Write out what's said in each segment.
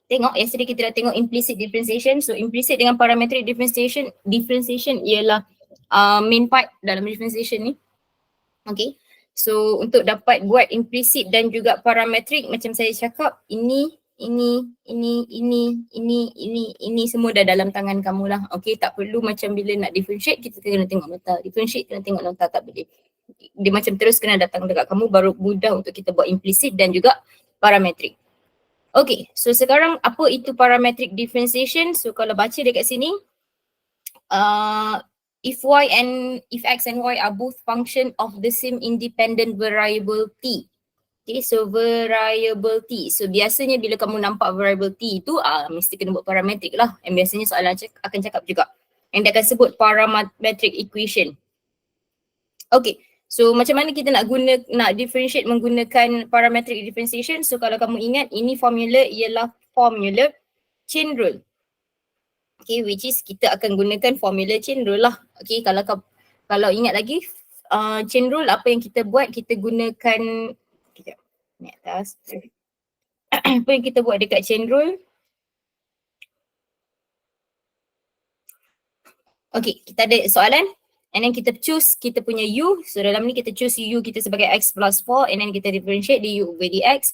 tengok yesterday kita dah tengok implicit differentiation. So implicit dengan parametric differentiation ialah main part dalam differentiation ni. Okay. So untuk dapat buat implicit dan juga parametric macam saya cakap, ini semua dah dalam tangan kamu lah. Okay, tak perlu macam bila nak differentiate kita kena tengok nota, differentiate kena tengok nota, tak boleh. Dia macam terus kena datang dekat kamu baru mudah untuk kita buat implicit dan juga parametric. Okay, so sekarang apa itu parametric differentiation? So kalau baca dekat sini, if x and y are both function of the same independent variable t. Okay, so variable t. So biasanya bila kamu nampak variable t itu, mesti kena buat parametric lah. And biasanya soalan akan cakap juga. And dia akan sebut parametric equation. Okay, so macam mana kita nak differentiate menggunakan parametric differentiation? So kalau kamu ingat, ini formula ialah formula chain rule. Okay, which is kita akan gunakan formula chain rule lah. Okay, kalau ingat lagi, chain rule apa yang kita buat, kita gunakan, ni atas. Apa yang kita buat dekat chain rule? Okay, kita ada soalan. And then kita choose kita punya u. So dalam ni kita choose u kita sebagai x plus 4 and then kita differentiate du over dx.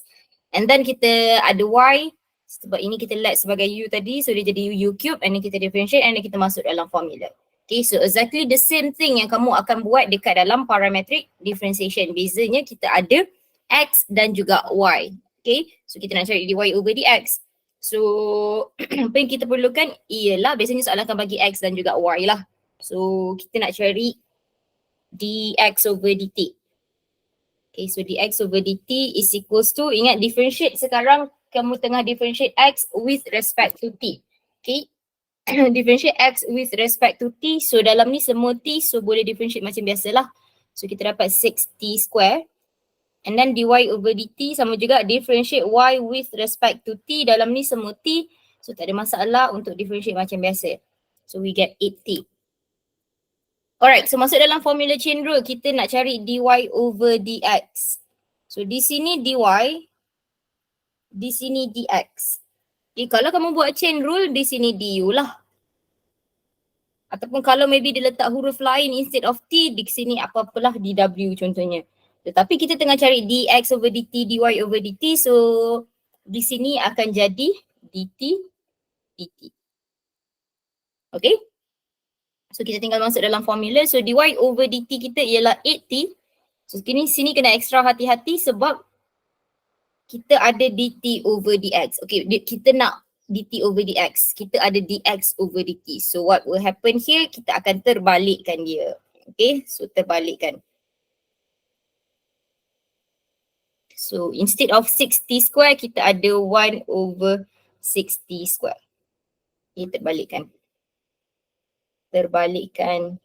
And then kita ada y. Sebab ini kita let sebagai u tadi. So dia jadi u cube and then kita differentiate and then kita masuk dalam formula. Okay, so exactly the same thing yang kamu akan buat dekat dalam parametric differentiation. Bezanya kita ada x dan juga y. Okay, so kita nak cari dy over dx. So apa yang kita perlukan ialah biasanya soalan akan bagi x dan juga y lah. So kita nak cari dx over dt. Okay, so dx over dt is equals to, ingat differentiate sekarang kamu tengah differentiate x with respect to t. Okay, differentiate x with respect to t. So dalam ni semua t, so boleh differentiate macam biasalah. So kita dapat 6t square. And then dy over dt sama juga differentiate y with respect to t. Dalam ni semua t. So tak ada masalah untuk differentiate macam biasa. So we get 8t. Alright, so masuk dalam formula chain rule, kita nak cari dy over dx. So di sini dy, di sini dx. Okay, kalau kamu buat chain rule, di sini du lah. Ataupun kalau maybe dia letak huruf lain instead of t, di sini apa-apalah dw contohnya. Tetapi kita tengah cari dx over dt, dy over dt, so di sini akan jadi dt, dt. Okay? So kita tinggal masuk dalam formula. So dy over dt kita ialah 8t. So sini kena extra hati-hati sebab kita ada dt over dx. Okay, kita nak dt over dx. Kita ada dx over dt. So what will happen here, kita akan terbalikkan dia. Okay, so terbalikkan. So instead of 6t square, kita ada 1 over 6t square. Okay, terbalikkan. Terbalikkan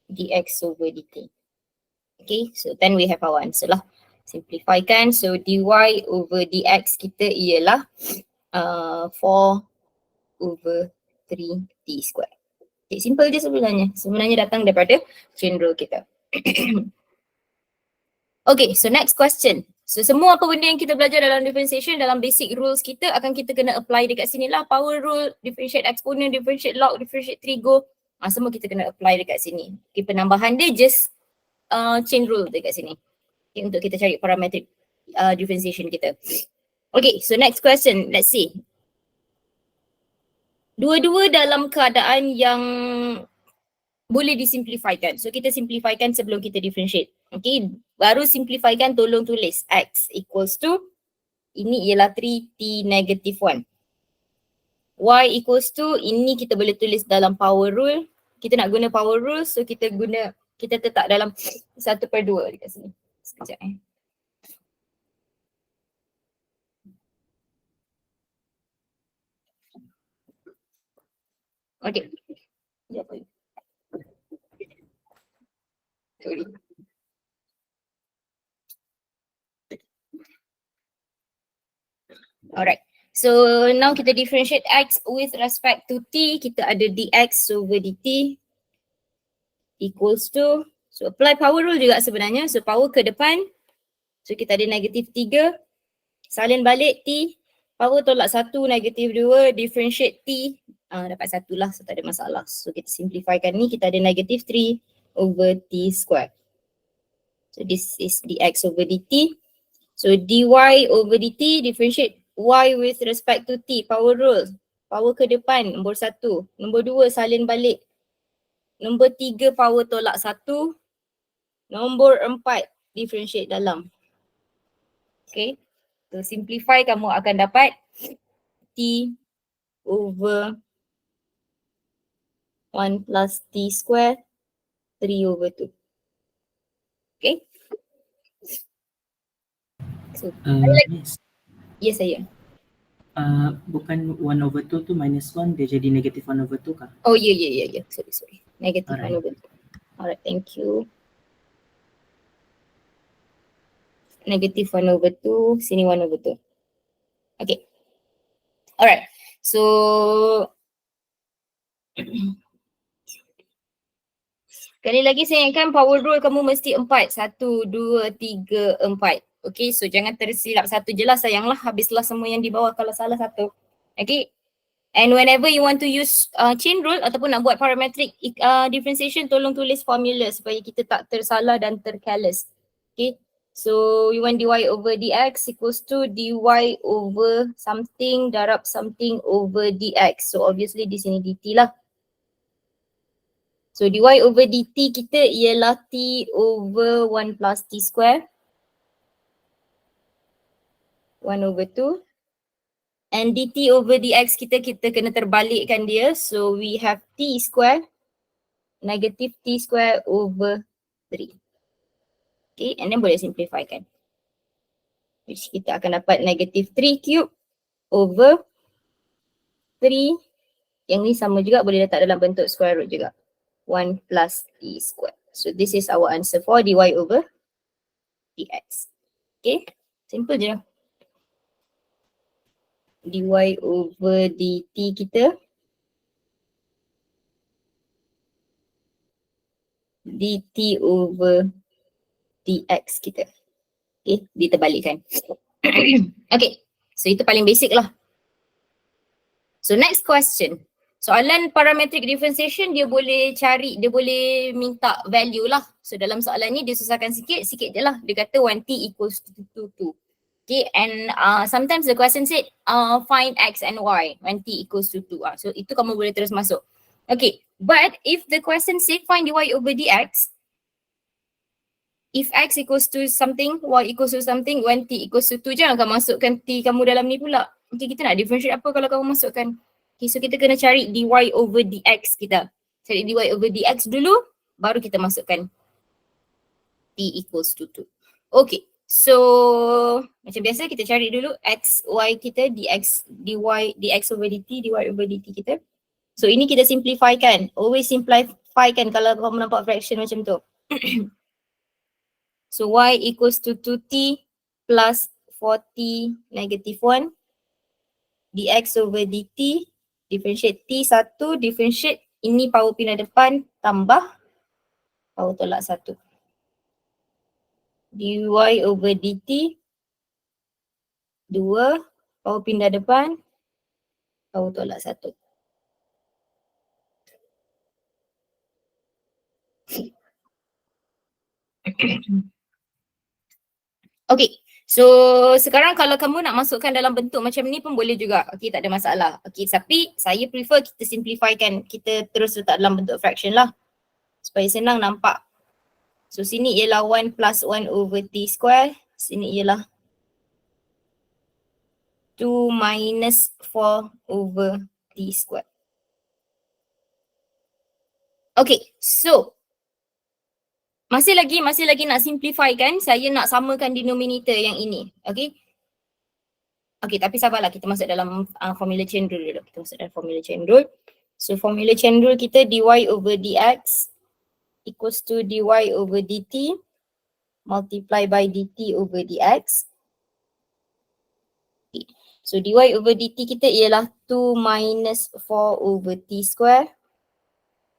dx over dt. Okay, so then we have our answer lah. Simplifikan, so dy over dx kita ialah 4 over 3t square. Okay, simple je sebenarnya. Sebenarnya datang daripada chain rule kita. Okay, so next question. So semua apa benda yang kita belajar dalam differentiation, dalam basic rules kita akan kita kena apply dekat sini lah. Power rule, differentiate exponent, differentiate log, differentiate trigo. Semua kita kena apply dekat sini. Okay, penambahan dia just chain rule dekat sini. Okay, untuk kita cari parametric differentiation kita. Okay, so next question, let's see. Dua-dua dalam keadaan yang boleh disimplifikan. So kita simplifikan sebelum kita differentiate. Okay, baru simplifikan tolong tulis x equals to, ini ialah 3t negative 1. Y equals to, ini kita boleh tulis dalam power rule. Kita nak guna power rule, so kita letak dalam 1/2 dekat sini. Sekejap Okay. Sorry. Alright. So now kita differentiate x with respect to t. Kita ada dx over dt equals to, so apply power rule juga sebenarnya. So power ke depan. So kita ada negative 3 Salin balik T, power tolak 1, negatif 2, differentiate T, dapat 1 lah, so tak ada masalah. So kita simplifikan ni, kita ada negatif 3 over T square. So this is dx over dt. So dy over dt, differentiate y with respect to T, power rule. Power ke depan, nombor 1. Nombor 2, salin balik. Nombor 3, power tolak 1. Nombor 4, differentiate dalam. Okay. So simplify, kamu akan dapat T over 1 plus T square 3 over 2. Okay. So, Yes. yes saya. Bukan 1 over 2 tu minus 1, dia jadi negatif 1 over 2 kah? Oh ya. Sorry. Negative 1 over 2. Alright, thank you. Negative 1 over 2, sini 1 over 2. Okay. Alright. So sekali lagi saya ingatkan power rule kamu mesti 4. 1, 2, 3, 4. Okay, so jangan tersilap satu je lah, sayanglah habislah semua yang di bawah kalau salah satu. Okay. And whenever you want to use chain rule ataupun nak buat parametric differentiation, tolong tulis formula supaya kita tak tersalah dan tercareless. Okay. So you want dy over dx equals to dy over something darab something over dx. So obviously di sini dt lah. So dy over dt kita ialah t over 1 plus t square. 1 over 2. And dt over dx kita kena terbalikkan dia. So we have t square negative t square over 3. Okay, and then boleh simplifikan. Which kita akan dapat negative 3 cube over 3. Yang ni sama juga, boleh letak dalam bentuk square root juga. 1 plus t square. So this is our answer for dy over dx. Okay, simple je. Dy over dt kita dt over dx kita. Okay, diterbalikkan. Okay, so itu paling basic lah. So next question. Soalan parametric differentiation dia boleh cari, dia boleh minta value lah. So dalam soalan ni dia susahkan sikit je lah. Dia kata 1t equals to 2. Okay, and sometimes the question said find x and y, 1t equals to 2. So itu kamu boleh terus masuk. Okay, but if the question say find dy over dx, if x equals to something, y equals to something, 1t equals to 2, jangan kamu masukkan t kamu dalam ni pula. Okay, kita nak differentiate apa kalau kamu masukkan? Okay, so kita kena cari dy over dx kita. Cari dy over dx dulu, baru kita masukkan t equals to 2. Okay, so macam biasa kita cari dulu x, y kita, dx, dy, dx over dt, dy over dt kita. So ini kita simplifykan. Always simplifykan kalau kamu nampak fraction macam tu. So y equals to 2t plus 4t negative 1 dx over dt, differentiate t1, differentiate ini power pindah depan tambah power tolak 1. dy over dt 2, power pindah depan, power tolak 1. Okay, so sekarang kalau kamu nak masukkan dalam bentuk macam ni pun boleh juga. Okay, tak ada masalah. Okay, tapi saya prefer kita simplifikan, kita terus letak dalam bentuk fraction lah. Supaya senang nampak. So sini ialah 1 plus 1 over t square. Sini ialah 2 minus 4 over t square. Okay, so masih lagi nak simplify kan, saya nak samakan denominator yang ini. Okay. Okay, tapi sabarlah, kita masuk dalam formula chain rule dulu. Kita masuk dalam formula chain rule. So formula chain rule kita dy over dx equals to dy over dt multiply by dt over dx. Okay. So dy over dt kita ialah 2 minus 4 over t square.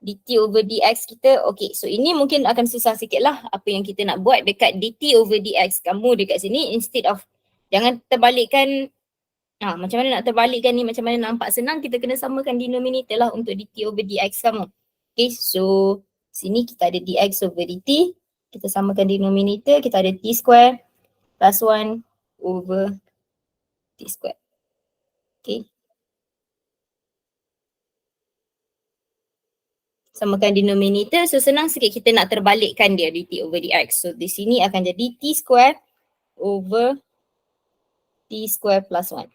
dt over dx kita, okay, so ini mungkin akan susah sikit lah apa yang kita nak buat dekat dt over dx. Kamu dekat sini instead of Jangan terbalikkan. Macam mana nak terbalikkan ni, macam mana nampak senang, kita kena samakan denominator lah untuk dt over dx kamu. Okay, so sini kita ada dx over dt, kita samakan denominator, kita ada t square plus 1 over t square. Okay. Samakan denominator, so senang sikit kita nak terbalikkan dia dt over dx. So di sini akan jadi t square over t square plus 1.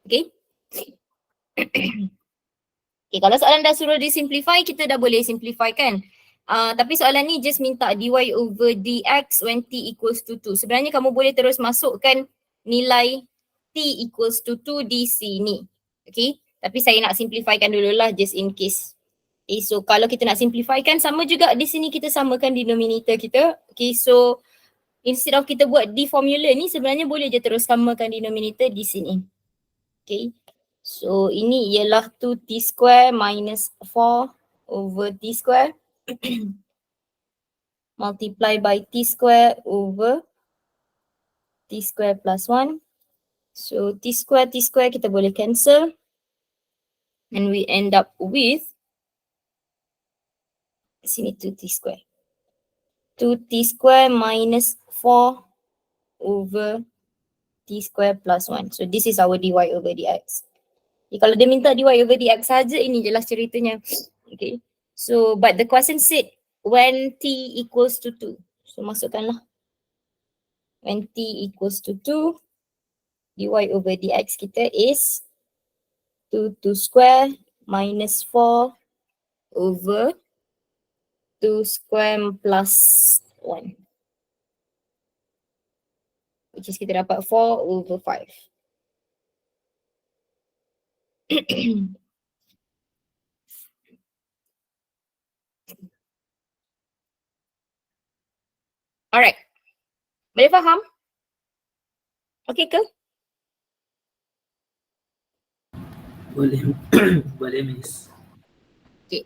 Okay. Okay, kalau soalan dah suruh disimplify, kita dah boleh simplify kan. Tapi soalan ni just minta dy over dx when t equals to 2. Sebenarnya kamu boleh terus masukkan nilai t equals to 2 di sini. Okay, tapi saya nak simplifykan dululah just in case. Okay, so kalau kita nak simplifykan, sama juga di sini kita samakan denominator kita. Okay, so instead of kita buat d formula ni, sebenarnya boleh je terus samakan denominator di sini. Okay. So ini ialah 2t square minus 4 over t square multiply by t square over t square plus 1. So t square kita boleh cancel and we end up with sini 2t square. 2t square minus 4 over t square plus 1. So this is our dy over dx. Okay, kalau dia minta dy over dx saja, ini jelas ceritanya. Okay. So but the question said when t equals to 2. So masukkanlah. When t equals to 2, dy over dx kita is 2 square minus 4 over 2 square plus 1. Which is kita dapat 4 over 5. Alright. Boleh faham? Okay ke? Boleh. Boleh miss. Okay.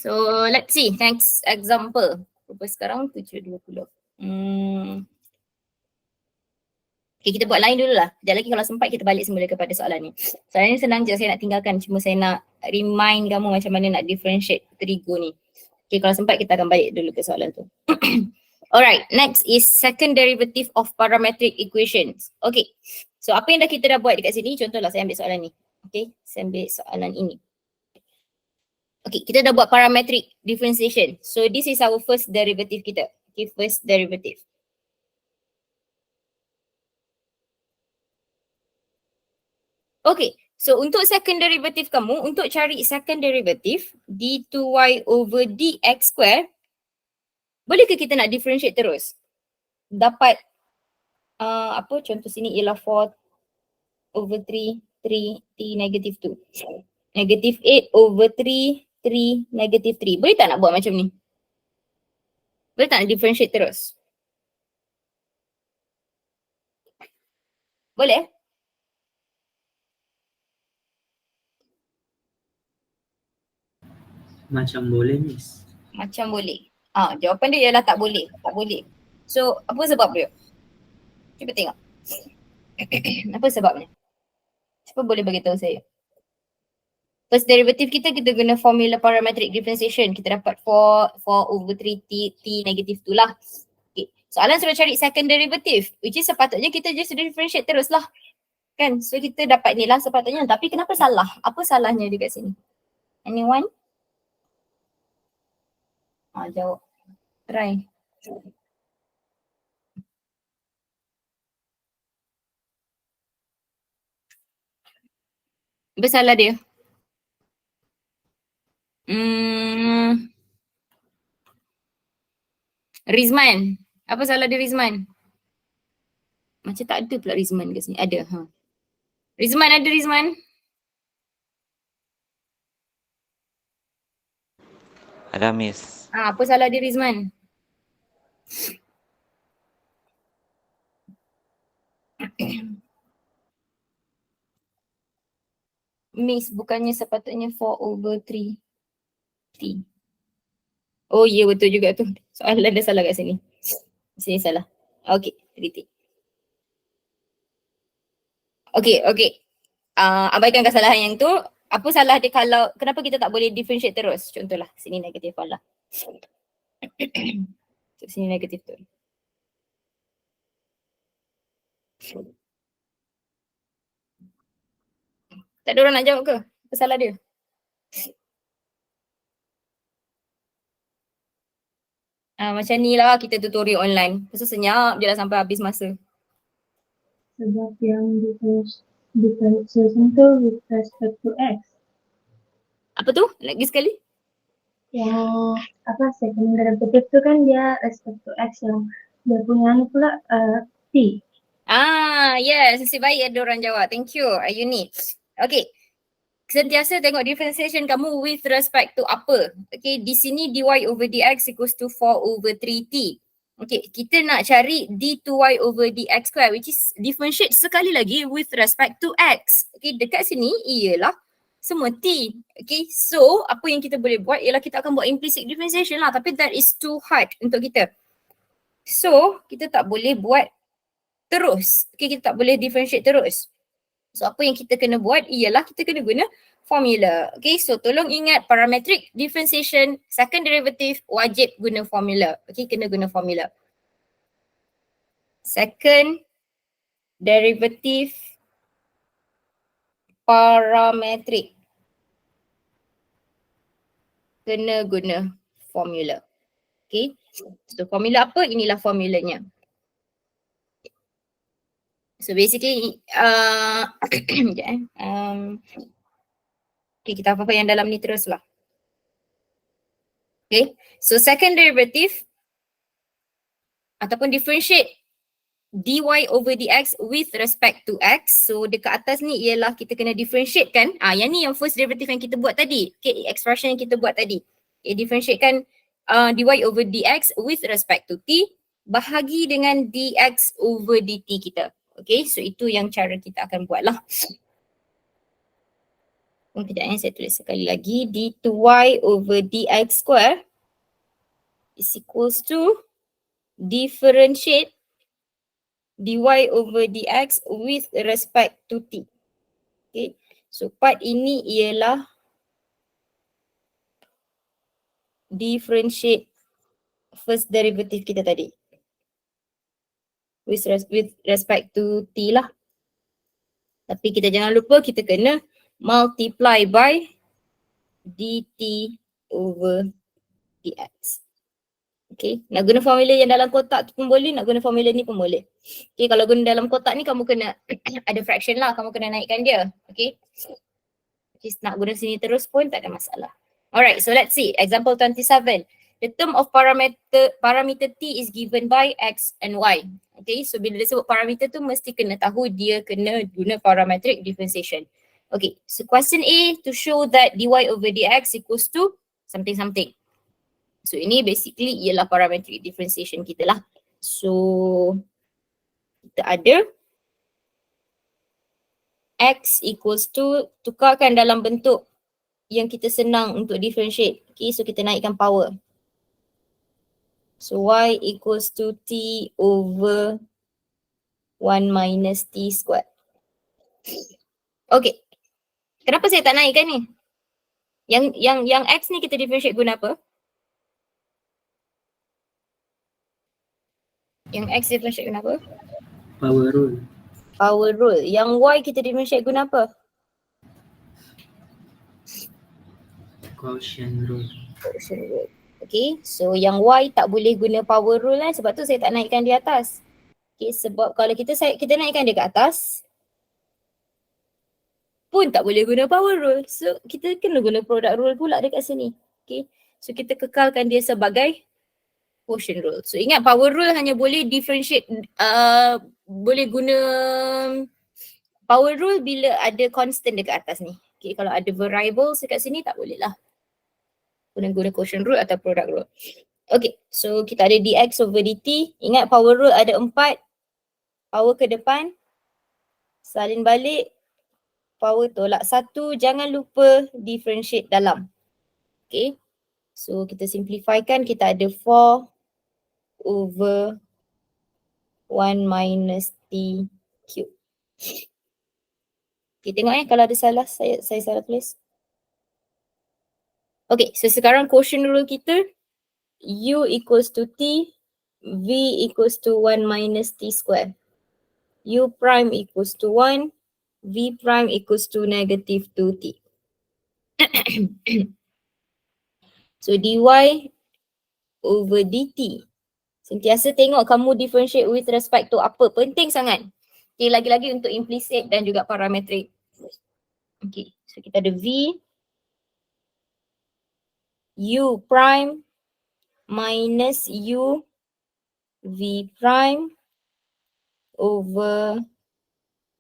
So let's see next example. Berapa sekarang? 7.20. Okay, kita buat lain dulu lah. Sekejap lagi kalau sempat kita balik semula kepada soalan ni. Soalan ni senang je, saya nak tinggalkan. Cuma saya nak remind kamu macam mana nak differentiate trigo ni. Okay, kalau sempat kita akan balik dulu ke soalan tu. Alright, next is second derivative of parametric equations. Okay, so apa yang kita dah buat dekat sini, contohlah saya ambil soalan ni. Okay, saya ambil soalan ini. Okay, kita dah buat parametric differentiation. So this is our first derivative kita. Okay, first derivative. Okay, so untuk second derivative kamu, untuk cari second derivative d2y over dx square, boleh ke kita nak differentiate terus? Dapat apa contoh sini ialah 4 over 3, 3, t negative 2. Negative 8 over 3, 3, negative 3. Boleh tak nak buat macam ni? Boleh tak nak differentiate terus? Boleh? Macam boleh miss. Macam boleh. Jawapan dia ialah tak boleh. Tak boleh. So, apa sebab dia? Cuba tengok. Apa sebabnya? Siapa boleh beritahu saya? First derivative kita guna formula parametric differentiation. Kita dapat 4 over 3 t negative 2 lah. Okay. Soalan suruh cari second derivative. Which is sepatutnya kita just differentiate terus lah. Kan? So kita dapat ni lah sepatutnya. Tapi kenapa salah? Apa salahnya dekat sini? Anyone? Jawab. Try. Apa salah dia? Rizman. Apa salah dia Rizman? Macam tak ada pula Rizman kat sini. Ada. Rizman ada Rizman? Ada miss. Apa salah dia Rizman? Miss, bukannya sepatutnya 4 over 3 t. Oh ya, betul juga tu. Soalan dah salah kat sini. Sini salah. Okay, 3t. Okay. Abaikan kesalahan yang tu. Apa salah dia kalau, kenapa kita tak boleh differentiate terus? Contohlah, sini negatif lah. Sini negatif tu. Tak ada orang nak jawab ke? Apa salah dia? Macam ni lah kita tutorial online. Lepas tu senyap je lah sampai habis masa. Sebab yang differentiation tu with respect to X. Apa tu? Lagi sekali? Yang second derivative tu kan dia respect to X, yang dia punya ni pula T. Yes. Nasib baik ada orang jawab. Thank you, Ayuni. Okay. Sentiasa tengok differentiation kamu with respect to apa. Okay, di sini dy over dx equals to 4 over 3t. Okay, kita nak cari d2y over dx square which is differentiate sekali lagi with respect to x. Okay, dekat sini ialah semua t. Okay, so apa yang kita boleh buat ialah kita akan buat implicit differentiation lah, tapi that is too hard untuk kita. So, kita tak boleh buat terus. Okay, kita tak boleh differentiate terus. So apa yang kita kena buat ialah kita kena guna formula. Okay, so tolong ingat parametric differentiation, second derivative wajib guna formula. Okay, kena guna formula. Second derivative parametric. Kena guna formula. Okay, so formula apa? Inilah formulanya. So basically, okay, kita apa yang dalam ni terus lah. Okay, so second derivative ataupun differentiate dy over dx with respect to x. So dekat atas ni ialah kita kena differentiate kan. Yang ni yang first derivative yang kita buat tadi. Okay, expression yang kita buat tadi. Okay, differentiate kan dy over dx with respect to t bahagi dengan dx over dt kita. Okay, so itu yang cara kita akan buat lah. Kejap saya tulis sekali lagi. d2y over dx square is equals to differentiate dy over dx with respect to t. Okay, so part ini ialah differentiate first derivative kita tadi with respect to t lah. Tapi kita jangan lupa kita kena multiply by dt over dx. Okay, nak guna formula yang dalam kotak tu pun boleh, nak guna formula ni pun boleh. Okay, kalau guna dalam kotak ni kamu kena ada fraction lah, kamu kena naikkan dia. Okay, nak guna sini terus pun tak ada masalah. Alright, so let's see example 27. The term of parameter t is given by x and y. Okay, so bila dia sebut parameter tu mesti kena tahu dia kena guna parametric differentiation. Okay, so question A, to show that dy over dx equals to something something. So ini basically ialah parametric differentiation kita lah. So kita ada x equals to, tukarkan dalam bentuk yang kita senang untuk differentiate. Okay, so kita naikkan power. So y equals to t over 1 minus t squared. Okay, kenapa saya tak naikkan ni? Yang x ni kita differentiate guna apa? Yang x differentiate guna apa? Power rule. Power rule. Yang y kita differentiate guna apa? Quotient rule. Quotient rule. Okay, so yang y tak boleh guna power rule lah, sebab tu saya tak naikkan di atas. Okay, sebab kalau kita naikkan dia ke atas pun tak boleh guna power rule. So kita kena guna product rule pula dekat sini. Okay, so kita kekalkan dia sebagai quotient rule. So ingat power rule hanya boleh differentiate, boleh guna power rule bila ada constant dekat atas ni. Okay, kalau ada variables dekat sini tak boleh lah guna quotient rule atau product rule. Okay, so kita ada dx over dt. Ingat power rule ada 4. Power ke depan, salin balik, power tolak 1. Jangan lupa differentiate dalam. Okay, so kita simplifikan, kita ada 4 over 1 minus t cube. Okay, tengok kalau ada salah, saya salah tulis. Okay, so sekarang quotient rule kita, U equals to T, V equals to 1 minus T square. U prime equals to 1, V prime equals to negative 2T. So dy over dt. Sentiasa tengok kamu differentiate with respect to apa. Penting sangat. Okay, lagi-lagi untuk implicit dan juga parametric. Okay, so kita ada V, U prime minus U V prime over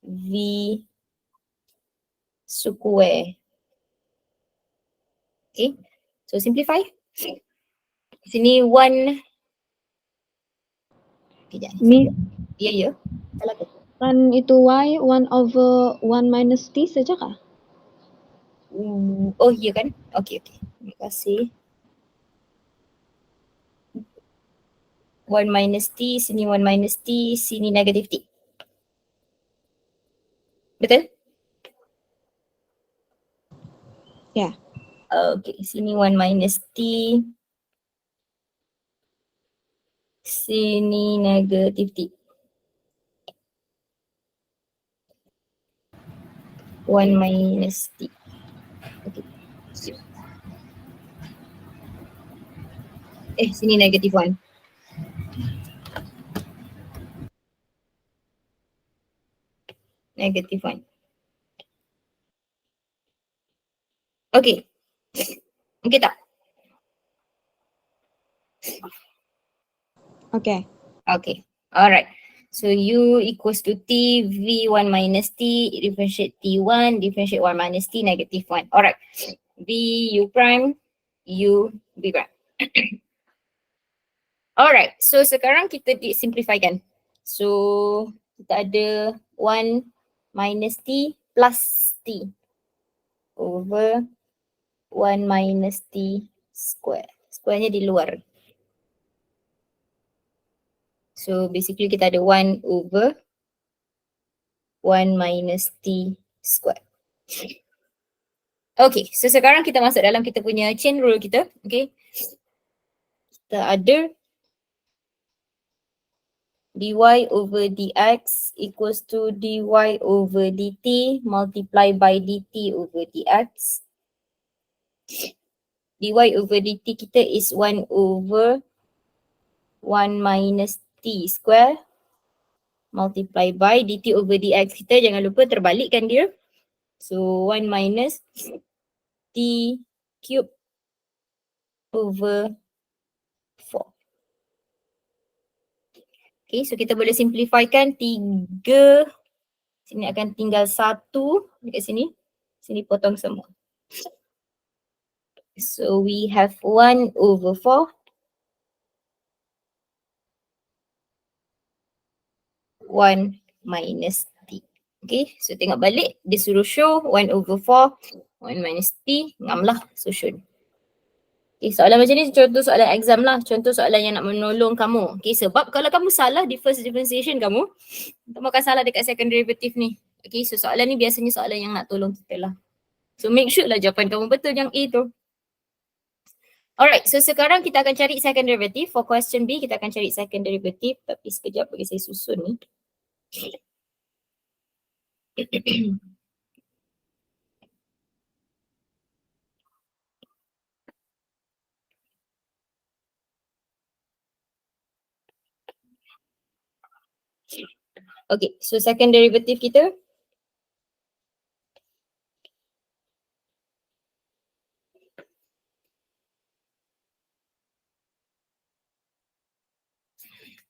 V square. Okay, so simplify. Sini 1. Kejap. Miss, Ya. Salah ke? kan itu y 1 over 1 minus t saja kah? Oh, ya kan? Okay. Terima kasih. 1 minus T, sini 1 minus T, sini negative T. Betul? Ya. Okay, sini 1 minus T, sini negative T. 1 minus T. Okay. Sini negative 1. Negative 1. Okay. Okay tak? Okay. Okay. Alright. So U equals to T, V1 minus T, differentiate T1, differentiate 1 minus T, negative 1. Alright. V U prime, U V prime. Alright. So sekarang kita simplifykan. So kita ada 1 minus T plus T over 1 minus T square. Square-nya di luar. So basically kita ada 1 over 1 minus T square. Okay, so sekarang kita masuk dalam kita punya chain rule kita. Okay. Kita ada dy over dx equals to dy over dt multiply by dt over dx. Dy over dt kita is 1 over 1 minus t square multiply by dt over dx kita, jangan lupa terbalikkan dia. So 1 minus t cube over 4. Okay, so kita boleh simplifikan 3. Sini akan tinggal 1 dekat sini. Sini potong semua. So we have 1 over 4. 1 minus t. Okay, so tengok balik. Dia suruh show 1 over 4. 1 minus t. Ngam lah susun. Okay, soalan macam ni contoh soalan exam lah. Contoh soalan yang nak menolong kamu. Okay, sebab kalau kamu salah di first differentiation kamu akan salah dekat second derivative ni. Okay, so soalan ni biasanya soalan yang nak tolong kita lah. So make sure lah jawapan kamu betul yang A tu. Alright, so sekarang kita akan cari second derivative. For question B, kita akan cari second derivative. Tapi sekejap bagi saya susun ni. Okay, so second derivative kita.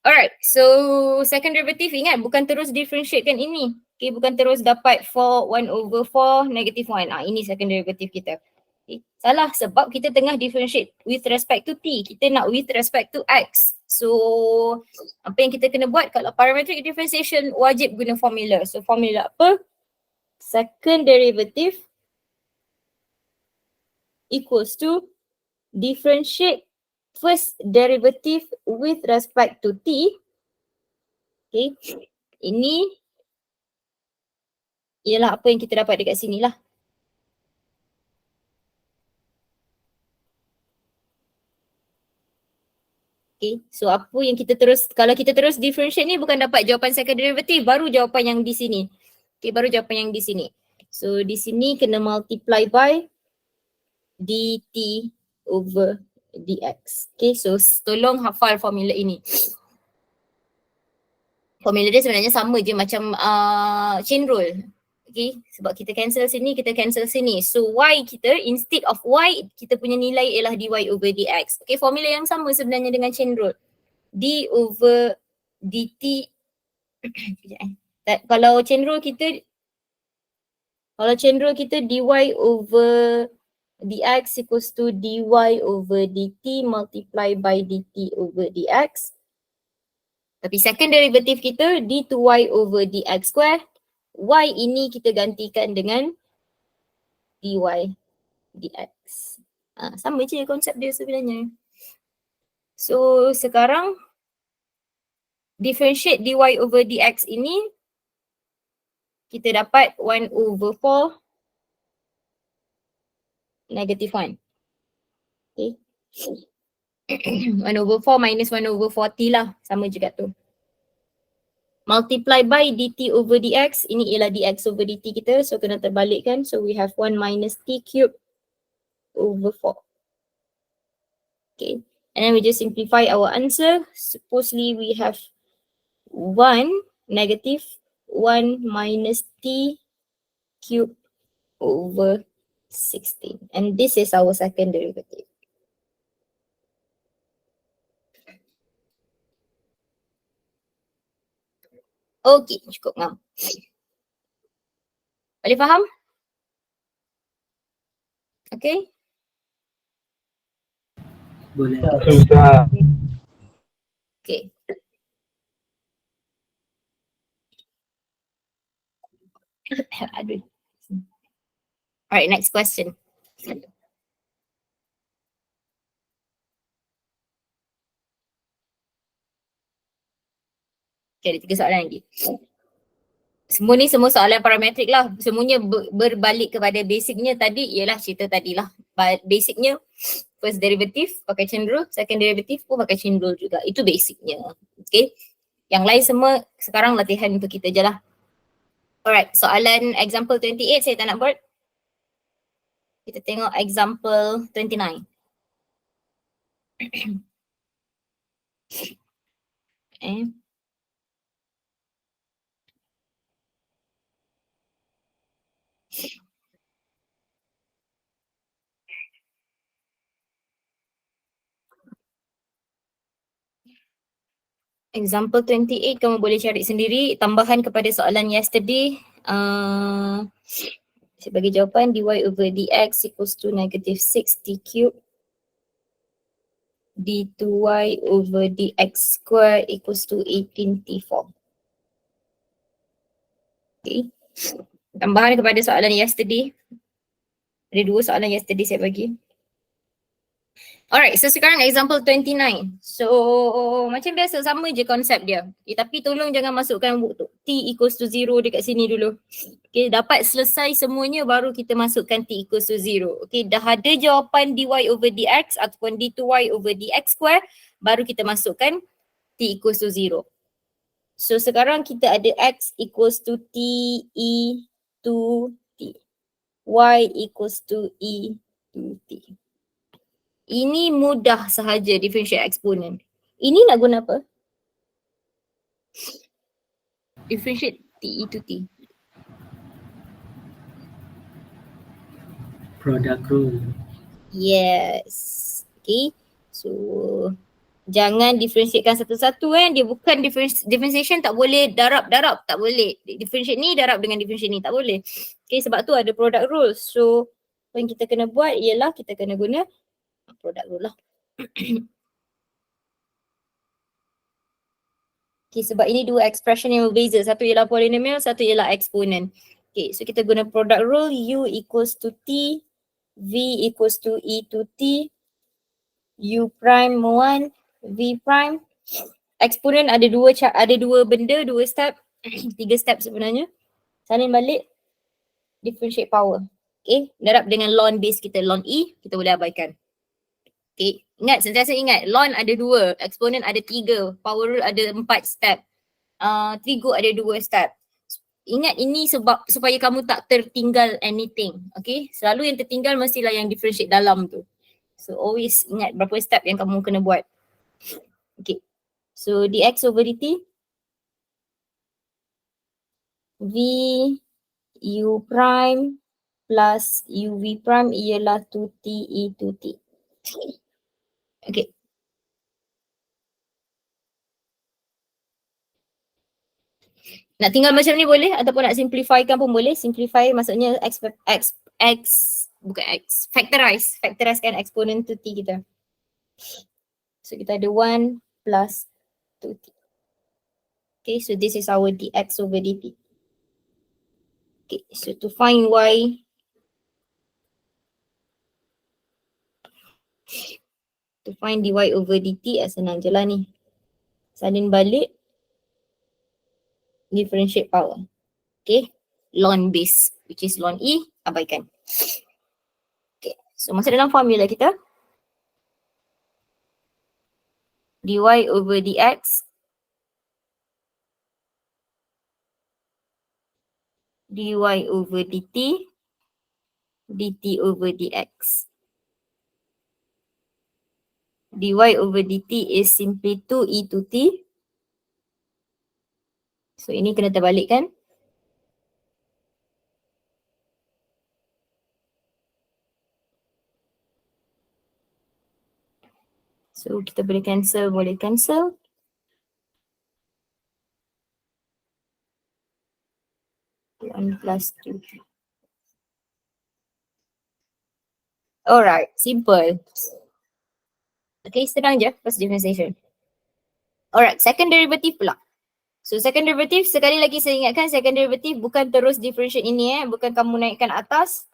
Alright, so second derivative ingat bukan terus differentiate kan ini. Okay, bukan terus dapat 1 over 4 negative 1. Ini second derivative kita. Okay. Salah sebab kita tengah differentiate with respect to t. Kita nak with respect to x. So apa yang kita kena buat kalau parametric differentiation wajib guna formula. So formula apa? Second derivative equals to differentiate first derivative with respect to t. Okay. Ini ialah apa yang kita dapat dekat sini lah. Okay, so apa yang kita terus, kalau kita terus differentiate ni bukan dapat jawapan second derivative, baru jawapan yang di sini. Okay, baru jawapan yang di sini. So di sini kena multiply by dt over dx. Okay, so tolong hafal formula ini. Formula dia sebenarnya sama je macam chain rule. Okay, sebab kita cancel sini, kita cancel sini. So y kita, instead of y, kita punya nilai ialah dy over dx. Okay, formula yang sama sebenarnya dengan chain rule. D over dt. Kalau chain rule kita, dy over dx equals to dy over dt multiply by dt over dx. Tapi second derivative kita d2y over dx square. Y ini kita gantikan dengan dy dx. Sama je konsep dia sebenarnya. So sekarang differentiate dy over dx ini kita dapat 1 over 4 negative 1. Okay. 1 over 4 minus 1 over 40 lah. Sama juga tu. Multiply by dt over dx. Ini ialah dx over dt kita. So kena terbalikkan. So we have 1 minus t cube over 4. Okay. And then we just simplify our answer. Supposedly we have 1 negative 1 minus t cube over 16. And this is our second derivative. Okay, cukup ngam. Boleh faham? Okay. Boleh. Okay. Aduh. Alright, next question. Okay, ada 3 soalan lagi. Semua ni semua soalan parametrik lah. Semuanya berbalik kepada basicnya tadi, ialah cerita tadilah. Basicnya first derivative pakai chain rule, second derivative pun pakai chain rule juga. Itu basicnya. Okay. Yang lain semua sekarang latihan untuk kita je lah. Alright, soalan example 28 saya tak nak buat. Kita tengok example 29. Okay. Example 28 kamu boleh cari sendiri tambahan kepada soalan yesterday. Saya bagi jawapan dy over dx equals to negative 6t cube d2y over dx square equals to 18t4. Okay. Tambahan kepada soalan yesterday. Ada 2 soalan yesterday saya bagi. Alright, so sekarang example 29. So macam biasa sama je konsep dia. Okay, tapi tolong jangan masukkan t equals to 0 dekat sini dulu. Okay, dapat selesai semuanya baru kita masukkan t equals to 0. Okay, dah ada jawapan dy over dx ataupun d2y over dx square, baru kita masukkan t equals to 0. So sekarang kita ada x equals to t e to t. Y equals to e to t. Ini mudah sahaja differentiate exponent. Ini nak guna apa? Differentiate t e to t. Product rule. Yes. Okay. So jangan differentiatekan satu-satu Dia bukan differentiation, tak boleh darab-darab, tak boleh. Differentiate ni darab dengan differentiate ni, tak boleh. Okay, sebab tu ada product rule. So apa yang kita kena buat ialah kita kena guna product rule lah. Okay, sebab ini 2 expression yang berbeza. Satu ialah polynomial, satu ialah exponent. Okay, so kita guna product rule. U equals to t, V equals to e to t, U prime 1, V prime. Exponent ada dua benda, 2 step, 3 step sebenarnya. Salin balik. differentiate power. Okay, darab dengan ln base kita, ln E, kita boleh abaikan. Okay, ingat, sentiasa ingat, ln ada 2, eksponen ada 3, power rule ada 4 step, trigo ada 2 step. Ingat ini sebab supaya kamu tak tertinggal anything. Okay, selalu yang tertinggal mestilah yang differentiate dalam tu. So always ingat berapa step yang kamu kena buat. Okay, so dx over dt v u prime plus uv prime ialah 2t e 2t. Okay. Nak tinggal macam ni boleh ataupun nak simplifykan pun boleh. Simplify maksudnya factorizekan eksponen 2t kita. So kita ada 1 plus 2t. Okay, so this is our dx over dt. Okay, so to find y, to find dy over dt, senang je lah ni. Salin balik, differentiate power. Okay, ln base, which is ln E, abaikan. Okay, so masuk dalam formula kita. Dy over dx dy over dt dt over dx. Dy over dt is simply 2e to t. So ini kena terbalikkan. So kita boleh cancel. 1 plus 2. Alright, simple. Okay, senang je first differentiation. Alright, second derivative pula. So second derivative, sekali lagi saya ingatkan second derivative bukan terus differentiate ini bukan kamu naikkan atas.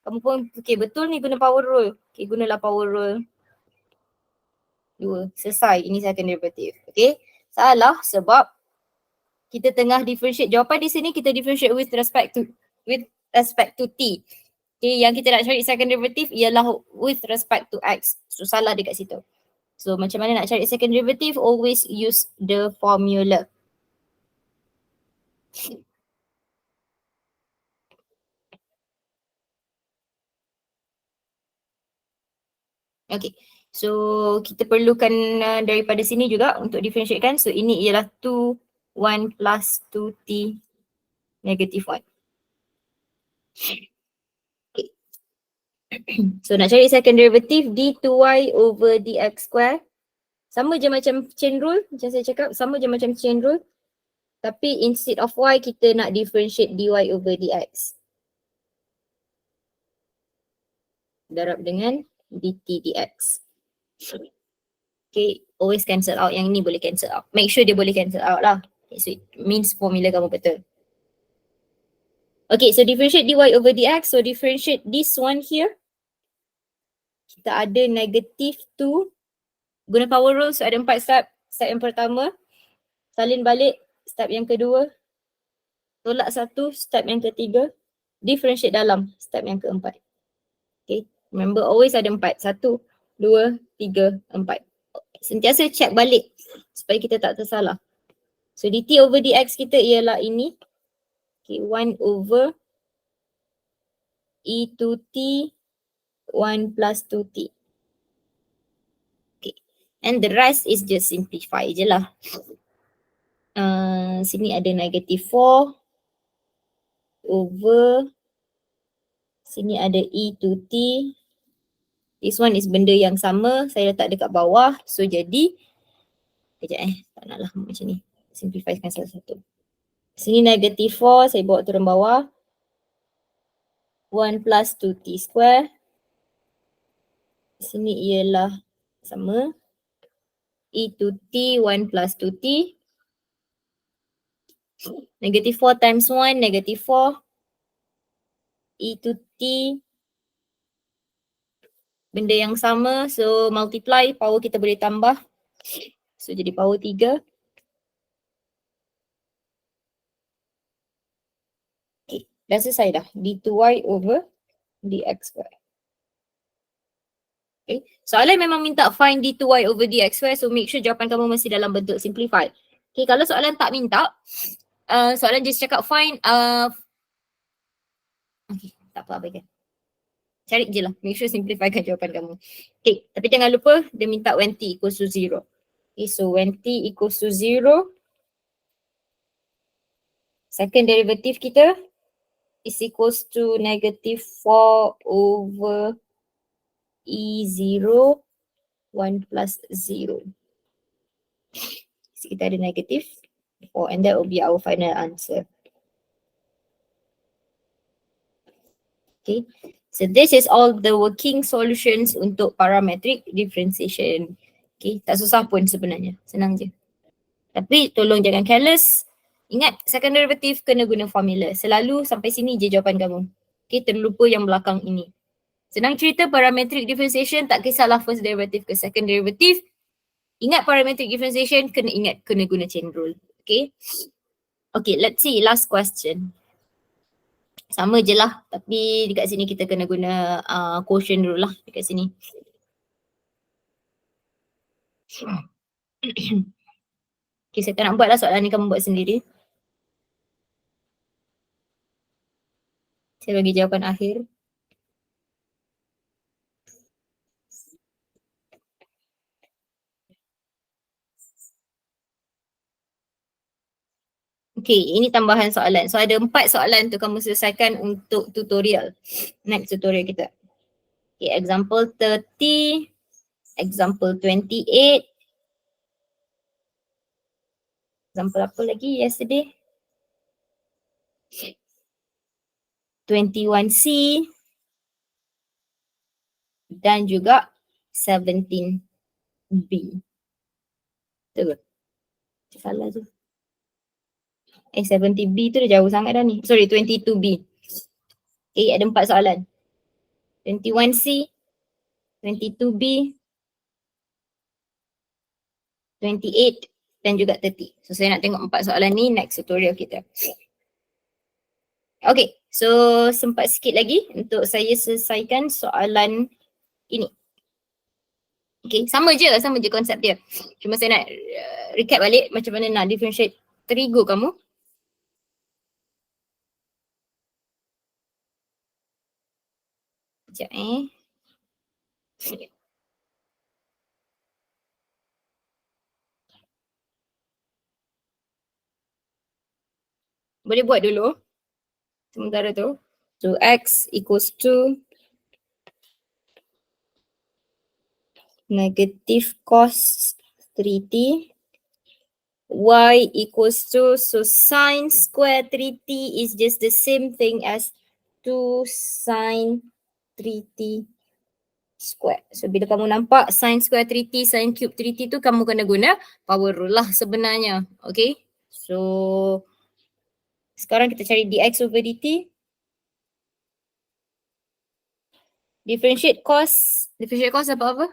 Kamu pun, okay betul ni guna power rule. Okay, gunalah power rule 2. Selesai, ini second derivative. Okay, salah sebab kita tengah differentiate. Jawapan di sini kita differentiate with respect to t. Okay, yang kita nak cari second derivative ialah with respect to x. So salah dekat situ. So macam mana nak cari second derivative? Always use the formula. Okay, so kita perlukan daripada sini juga untuk differentiatekan. So ini ialah 2, 1 plus 2t negative 1. Okay. So nak cari second derivative d2y over dx square. Sama je macam chain rule, macam saya cakap, sama je macam chain rule. Tapi instead of y, kita nak differentiate dy over dx. Darab dengan dt dx. Okay, always cancel out. Yang ni boleh cancel out. Make sure dia boleh cancel out lah. Okay, so it means formula kamu betul. Okay, so differentiate dy over dx. So differentiate this one here. Kita ada negative 2. Guna power rule, so ada 4 step. Step yang pertama, salin balik. Step yang kedua, tolak 1. Step yang ketiga, differentiate dalam. Step yang keempat. Okay, remember always ada 4. 1, 2, 3, 4. Sentiasa check balik supaya kita tak tersalah. So dt over dx kita ialah ini. Okay, 1 over e to t 1 plus 2t. Okay, and the rest is just simplify je lah. Sini ada negative 4 over, sini ada e to t. This one is benda yang sama, saya letak dekat bawah. So jadi, kejap tak naklah macam ni. Simplifykan salah satu. Sini negative 4, saya bawa turun bawah. 1 plus 2t square. Sini ialah sama. E to t 1 plus 2t. Negative 4 times 1, negative 4. E to t. Benda yang sama, so multiply, power kita boleh tambah. So jadi power 3. Okay, Dah selesai dah. D2y over dxy. Okay. Soalan memang minta find d2y over dxy, so make sure jawapan kamu masih dalam bentuk simplified. Okay, kalau soalan tak minta, soalan just cakap find, okay, tak apa abaikan. Cari je lah, make sure simplifykan jawapan kamu. Okay, tapi jangan lupa dia minta when t equals to 0. Okay, so when t equals to 0, second derivative kita is equals to negative 4 over E0 1 plus 0. So kita ada negative 4 and that will be our final answer. Okay, so this is all the working solutions untuk parametric differentiation. Okay, tak susah pun sebenarnya, senang je. Tapi tolong jangan careless. Ingat, second derivative kena guna formula. Selalu sampai sini je jawapan kamu. Okay, terlupa yang belakang ini. Senang cerita parametric differentiation, tak kisahlah first derivative ke second derivative. Ingat parametric differentiation, kena guna chain rule. Okay. Okay, let's see last question. Sama je lah, tapi dekat sini kita kena guna quotient rule lah dekat sini. Okay, saya tak nak buat lah soalan ni, kamu buat sendiri. Saya bagi jawapan akhir. Okay, ini tambahan soalan. So ada 4 soalan tu kamu selesaikan untuk tutorial. Next tutorial kita. Okay, example 30, example 28. Example apa lagi yesterday? 21C dan juga 17B. Betul. Salah je. 70B tu dah jauh sangat dah ni. Sorry, 22B. Okay, ada 4 soalan. 21C, 22B, 28 dan juga 30. So saya nak tengok 4 soalan ni next tutorial kita. Okay, so sempat sikit lagi untuk saya selesaikan soalan ini. Okay, sama je konsep dia. Cuma saya nak recap balik macam mana nak differentiate trigo kamu. Sekejap Boleh buat dulu sementara tu. So x equals to negative cos 3t. Y equals to, so sine square 3t is just the same thing as 2 sine 3t square. So bila kamu nampak sine square 3t, sine cube 3t tu kamu kena guna power rule lah sebenarnya. Okay. So sekarang kita cari dx over dt. Differentiate cos apa?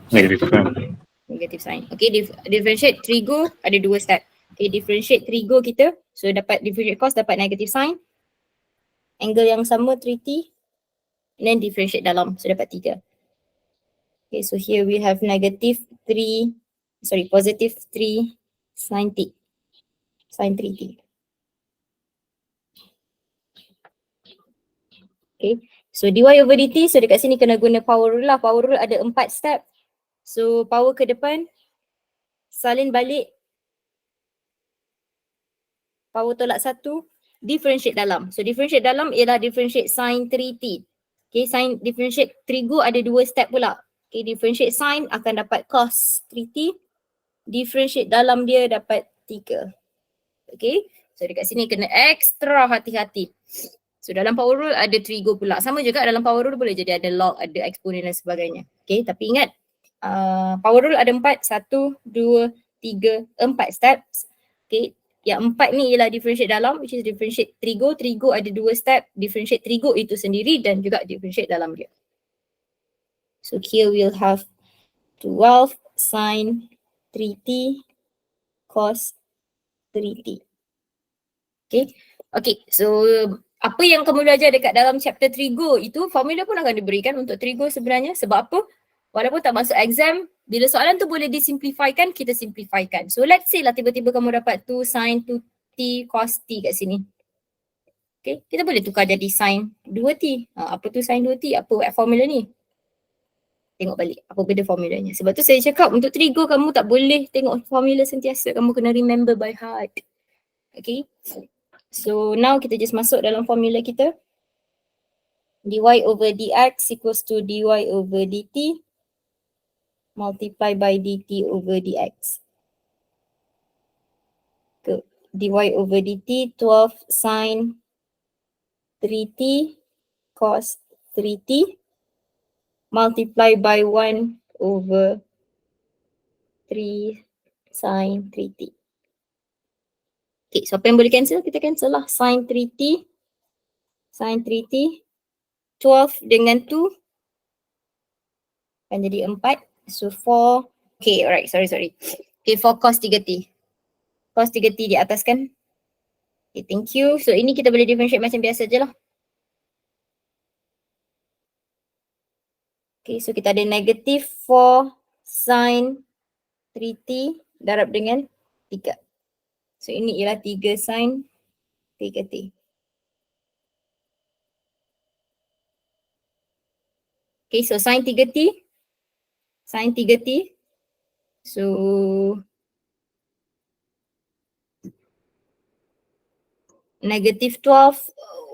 Negative sign. Okay, differentiate trigo ada 2 step. Okay, differentiate trigo kita. So dapat differentiate cos, dapat negative sign. Angle yang sama 3t. And then differentiate dalam. So dapat 3. Okay, so here we have positive 3 sin t. Sin 3t. Okay, so dy over dt. So dekat sini kena guna power rule lah. Power rule ada 4 step. So power ke depan, salin balik, power tolak 1, differentiate dalam. So differentiate dalam ialah differentiate sin 3t. Okay, sin differentiate trigo ada 2 step pula. Okay, differentiate sin akan dapat cos 3t. Differentiate dalam dia dapat 3. Okay, so dekat sini kena extra hati-hati. So dalam power rule ada trigo pula. Sama juga dalam power rule boleh jadi ada log, ada exponent dan sebagainya. Okay, tapi ingat, power rule ada 4, 1, 2, 3, 4 steps. Okay, yang 4 ni ialah differentiate dalam, which is differentiate trigo. Trigo ada 2 step, differentiate trigo itu sendiri dan juga differentiate dalam dia. So here we'll have 12 sin 3t cos 3T. Okay, so apa yang kamu belajar dekat dalam chapter trigo itu, formula pun akan diberikan untuk trigo sebenarnya. Sebab apa? Walaupun tak masuk exam, bila soalan tu boleh disimplifikan, kita simplifikan. So let's say lah tiba-tiba kamu dapat 2 sin 2t cos t kat sini. Okay, kita boleh tukar jadi sin 2t. Apa tu sin 2t? Apa formula ni? Tengok balik apa benda formulanya. Sebab tu saya cakap untuk trigo kamu tak boleh tengok formula sentiasa. Kamu kena remember by heart. Okay. So now kita just masuk dalam formula kita. dy over dx equals to dy over dt multiply by dt over dx. Dy over dt 12 sin 3t cos 3t multiply by 1 over 3 sin 3t. Okay, so apa yang boleh cancel? Kita cancel lah. Sin 3t 12 dengan 2 akan jadi 4. So 4, okay, alright, sorry. Okay, for cos 3t. Cos 3t di atas kan? Okay, thank you. So ini kita boleh differentiate macam biasa je lah. Okay, so kita ada negative 4 sin 3t darab dengan 3. So ini ialah 3 sin 3t. Okay, so sin 3t. So negative 12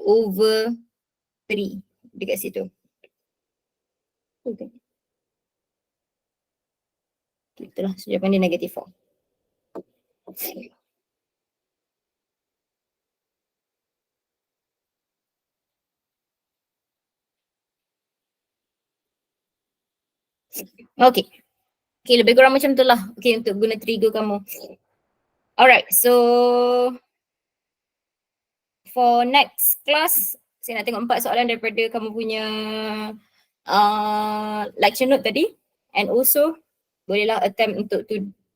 over 3 dekat situ. Okay. Itulah, so jawapan dia negative 4. Okay. Okay, lebih kurang macam tu lah. Okay, untuk guna trigo kamu. Alright, so for next class, saya nak tengok 4 soalan daripada kamu punya lecture note tadi. And also, bolehlah attempt untuk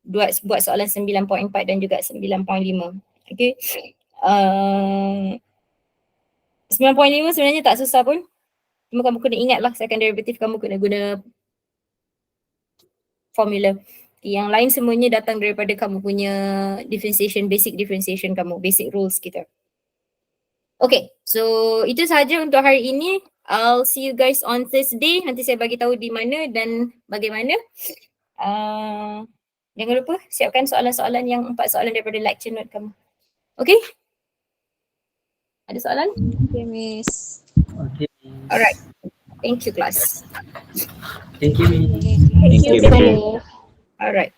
buat soalan 9.4 dan juga 9.5. Okay. 9.5 sebenarnya tak susah pun. Cuma kamu kena ingat lah second derivative kamu kena guna formula. Yang lain semuanya datang daripada kamu punya differentiation, basic differentiation kamu, basic rules kita. Okay, so itu sahaja untuk hari ini. I'll see you guys on Thursday. Nanti saya bagi tahu di mana dan bagaimana. Jangan lupa siapkan soalan-soalan yang 4 soalan daripada lecture note kamu. Okay? Ada soalan? Okay, Miss. Okay. Alright. Thank you, class. Thank you, Miss. Thank you, Miss. Alright.